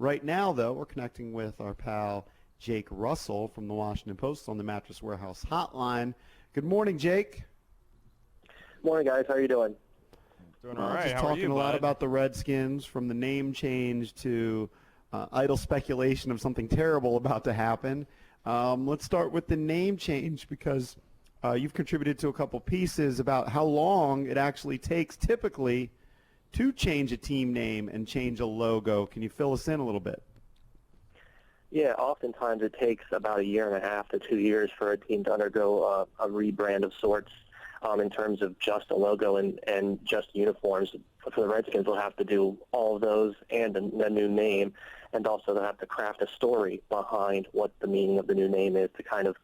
Right now, though, we're connecting with our pal Jake Russell from the Washington Post on the Mattress Warehouse hotline. Good morning, Jake. Morning, guys. How are you doing? Doing all right. Just How are talking you, a lot bud? about the Redskins, from the name change to idle speculation of something terrible about to happen. Let's start with the name change, because you've contributed to a couple pieces about how long it actually takes typically to change a team name and change a logo. Can you fill us in a little bit? Yeah, oftentimes it takes about 1.5 to 2 years for a team to undergo a rebrand of sorts in terms of just a logo and just uniforms. For the Redskins, they'll have to do all of those and a new name, and also they'll have to craft a story behind what the meaning of the new name is to kind of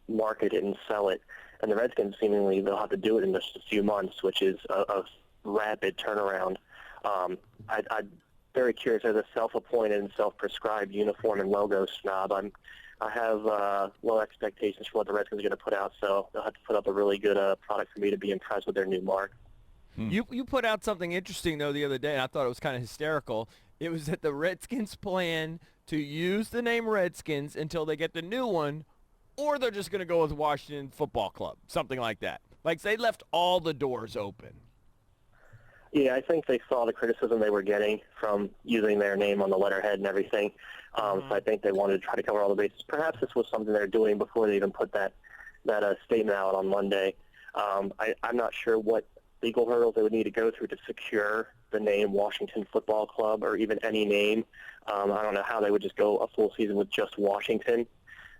market it and sell it. And the Redskins, seemingly, they'll have to do it in just a few months, which is a rapid turnaround. I'm very curious. As a self-appointed and self-prescribed uniform and logo snob, I have low expectations for what the Redskins are going to put out, so they'll have to put up a really good product for me to be impressed with their new mark. You put out something interesting, though, the other day, and I thought it was kind of hysterical. It was that the Redskins plan to use the name Redskins until they get the new one, or they're just going to go with Washington Football Club, something like that. Like, they left all the doors open. Yeah, I think they saw the criticism they were getting from using their name on the letterhead and everything. So I think they wanted to try to cover all the bases. Perhaps this was something they're doing before they even put that statement out on Monday. I'm not sure what legal hurdles they would need to go through to secure the name Washington Football Club, or even any name. I don't know how they would just go a full season with just Washington.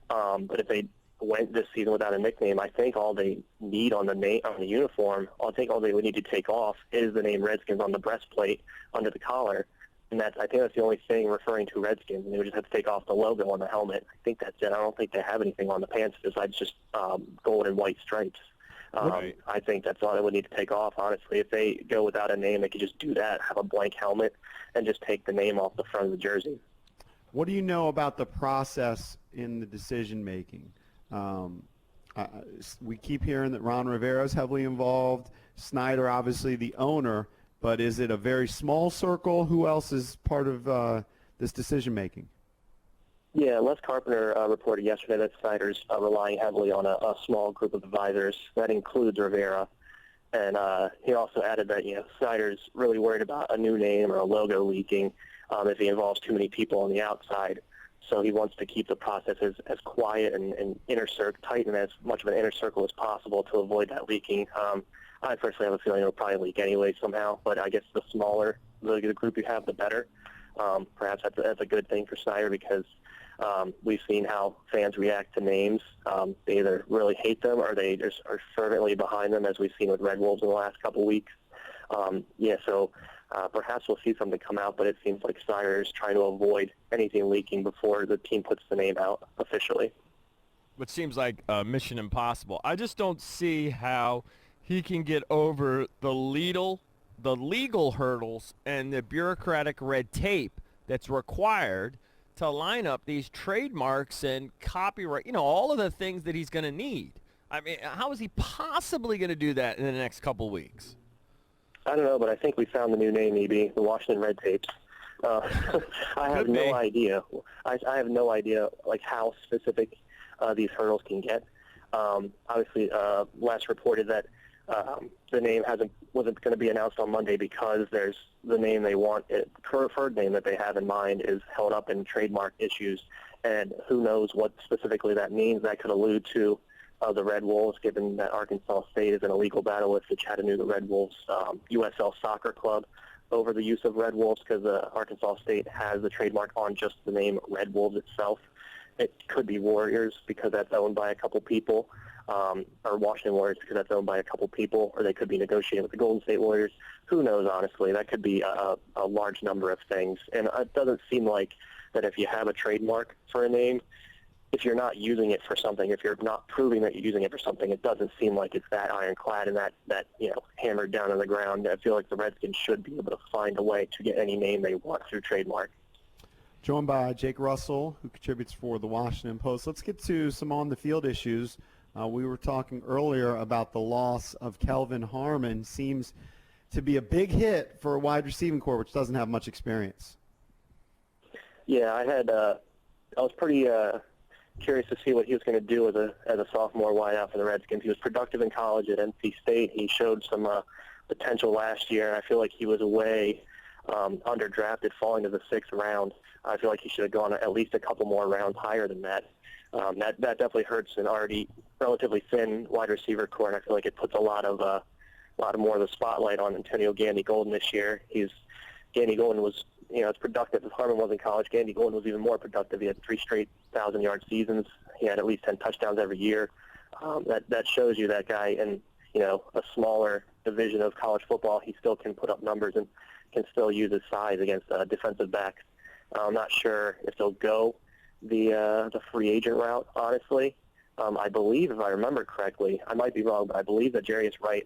But if they went this season without a nickname, I think all they need on the uniform, I think all they would need to take off is the name Redskins on the breastplate under the collar, and I think that's the only thing referring to Redskins. And they would just have to take off the logo on the helmet. I think that's it. I don't think they have anything on the pants besides just gold and white stripes. Right. I think that's all they would need to take off, honestly. If they go without a name, they could just do that, have a blank helmet, and just take the name off the front of the jersey. What do you know about the process in the decision-making? We keep hearing that Ron Rivera is heavily involved, Snyder obviously the owner, but is it a very small circle? Who else is part of this decision-making? Yeah, Les Carpenter reported yesterday that Snyder's relying heavily on a small group of advisors. That includes Rivera. And he also added that, Snyder's really worried about a new name or a logo leaking if he involves too many people on the outside. So he wants to keep the process as quiet and tight and as much of an inner circle as possible to avoid that leaking. I personally have a feeling it'll probably leak anyway somehow, but I guess the smaller the group you have, the better. Perhaps that's a good thing for Snyder, because we've seen how fans react to names. They either really hate them or they just are fervently behind them, as we've seen with Red Wolves in the last couple weeks. So perhaps we'll see something come out, but it seems like Snyder is trying to avoid anything leaking before the team puts the name out officially. Which seems like mission impossible. I just don't see how he can get over the legal hurdles and the bureaucratic red tape that's required to line up these trademarks and copyright, all of the things that he's going to need. I mean, how is he possibly going to do that in the next couple weeks? I don't know, but I think we found the new name, EB, the Washington Red Tapes. I have no idea. I have no idea, how specific these hurdles can get. Obviously, Les reported that the name wasn't going to be announced on Monday because there's the name they want, the preferred name that they have in mind is held up in trademark issues, and who knows what specifically that means. That could allude to the Red Wolves, given that Arkansas State is in a legal battle with the Chattanooga Red Wolves USL Soccer Club over the use of Red Wolves, because Arkansas State has the trademark on just the name Red Wolves itself. It could be Warriors, because that's owned by a couple people, or Washington Warriors, because that's owned by a couple people, or they could be negotiating with the Golden State Warriors. Who knows, honestly? That could be a large number of things. And it doesn't seem like that if you have a trademark for a name, if you're not using it for something, if you're not proving that you're using it for something, it doesn't seem like it's that ironclad and that hammered down on the ground. I feel like the Redskins should be able to find a way to get any name they want through trademark. Joined by Jake Russell, who contributes for the Washington Post. Let's get to some on-the-field issues. We were talking earlier about the loss of Kelvin Harmon. Seems to be a big hit for a wide receiving corps, which doesn't have much experience. Yeah, I was pretty curious to see what he was going to do as a sophomore wideout for the Redskins. He was productive in college at NC State. He showed some potential last year, and I feel like he was way underdrafted, falling to the 6th round. I feel like he should have gone at least a couple more rounds higher than that. That definitely hurts an already relatively thin wide receiver core, and I feel like it puts a lot more of the spotlight on Antonio Gandy-Golden this year. Gandy-Golden was, as productive as Harmon was in college. Gandy-Golden was even more productive. He had 3 straight 1,000-yard seasons. He had at least 10 touchdowns every year. That shows you that guy in, a smaller division of college football, he still can put up numbers and can still use his size against defensive backs. I'm not sure if they'll go the free agent route, honestly. I believe, if I remember correctly, I might be wrong, but I believe that Jarius Wright,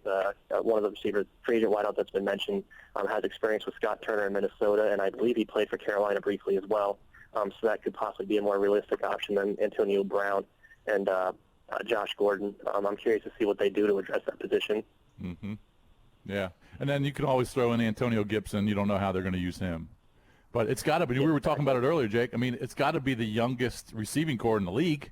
one of the receivers, free agent wideout that's been mentioned, has experience with Scott Turner in Minnesota, and I believe he played for Carolina briefly as well. So that could possibly be a more realistic option than Antonio Brown and Josh Gordon. I'm curious to see what they do to address that position. Mm-hmm. Yeah, and then you can always throw in Antonio Gibson. You don't know how they're going to use him. But it's got to be, we were talking about it earlier, Jake. I mean, it's got to be the youngest receiving core in the league.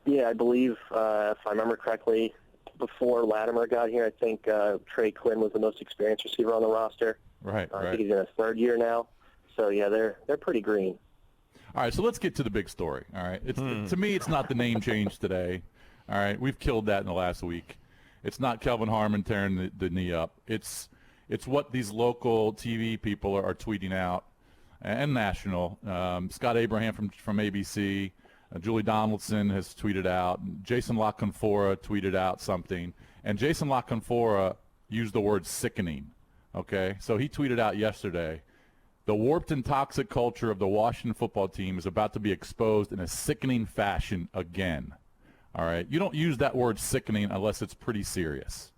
Yeah, I believe, if I remember correctly, before Latimer got here, I think Trey Quinn was the most experienced receiver on the roster. Right, I think he's in his 3rd year now. So, yeah, they're pretty green. All right, so let's get to the big story, all right? To me, it's not the name change today, all right? We've killed that in the last week. It's not Kelvin Harmon tearing the knee up. It's what these local TV people are tweeting out, and national. Scott Abraham from ABC, Julie Donaldson has tweeted out. Jason LaConfora tweeted out something, and Jason LaConfora used the word sickening. Okay, so he tweeted out yesterday, the warped and toxic culture of the Washington football team is about to be exposed in a sickening fashion again. All right, you don't use that word sickening unless it's pretty serious.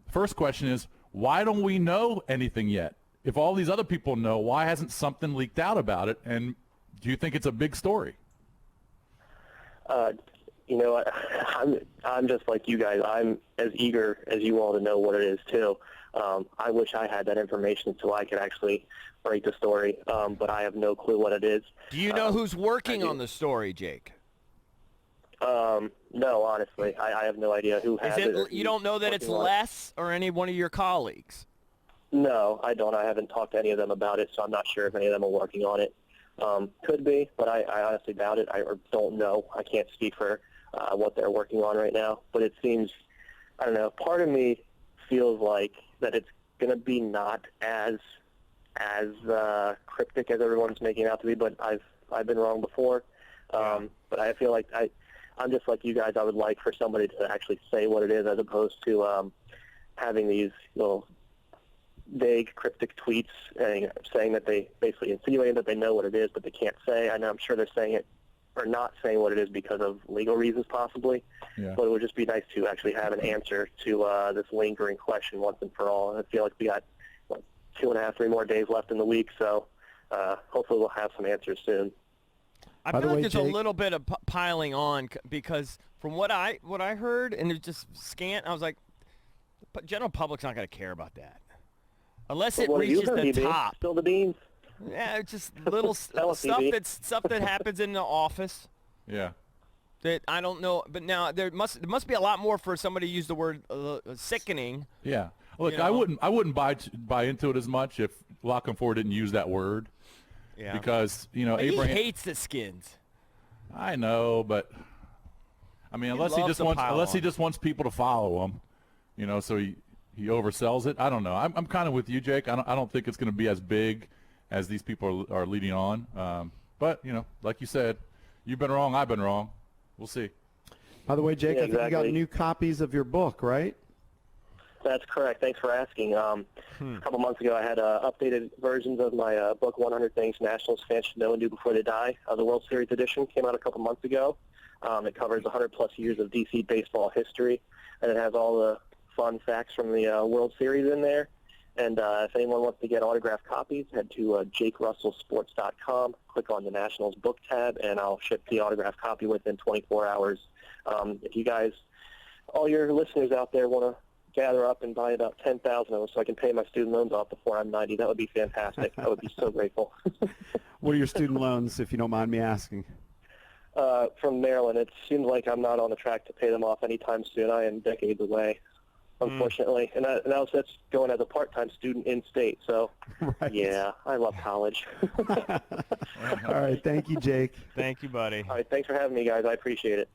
First question is, why don't we know anything yet? If all these other people know, why hasn't something leaked out about it? And do you think it's a big story? I'm just like you guys. I'm as eager as you all to know what it is, too. I wish I had that information so I could actually break the story, but I have no clue what it is. Do you know who's working on the story, Jake? No, honestly. I have no idea who has it. You don't know that it's Les or any one of your colleagues? No, I don't. I haven't talked to any of them about it, so I'm not sure if any of them are working on it. Could be, but I honestly doubt it. I don't know. I can't speak for what they're working on right now. But it seems, I don't know, part of me feels like that it's going to be not as cryptic as everyone's making it out to be, but I've been wrong before. But I feel like I'm just like you guys. I would like for somebody to actually say what it is as opposed to having these little vague, cryptic tweets saying that they basically insinuating that they know what it is, but they can't say. I know I'm sure they're saying it or not saying what it is because of legal reasons possibly. Yeah. But it would just be nice to actually have an answer to this lingering question once and for all. I feel like we got 2.5, 3 more days left in the week, so hopefully we'll have some answers soon. I feel like there's a little bit of piling on because from what I heard, and it just scant, I was like, the general public's not going to care about that. Unless it reaches the top. Spill the beans. Yeah, it's just little stuff that happens in the office. Yeah. That I don't know, but now there must be a lot more for somebody to use the word sickening. Yeah. Look, I wouldn't buy into it as much if LaConfora didn't use that word. Yeah. Because Abraham he hates the Skins. I know, but I mean, unless he just wants people to follow him, so he oversells it. I don't know. I'm kind of with you, Jake. I don't think it's going to be as big as these people are leading on. But like you said, you've been wrong. I've been wrong. We'll see. By the way, Jake, Yeah, I think you got exactly. new copies of your book, right? That's correct. Thanks for asking. A couple months ago, I had updated versions of my book, 100 Things Nationals Fans Should Know and Do Before They Die. The World Series edition came out a couple months ago. It covers 100-plus years of D.C. baseball history, and it has all the fun facts from the World Series in there. And if anyone wants to get autographed copies, head to jakerussellsports.com, click on the Nationals book tab, and I'll ship the autographed copy within 24 hours. If you guys, all your listeners out there, want to gather up and buy about 10,000 of them so I can pay my student loans off before I'm 90. That would be fantastic. I would be so grateful. What are your student loans, if you don't mind me asking? From Maryland, it seems like I'm not on the track to pay them off anytime soon. I am decades away, unfortunately. And that's going as a part-time student in-state. So, Right. yeah, I love college. All right. Thank you, Jake. Thank you, buddy. All right, thanks for having me, guys. I appreciate it.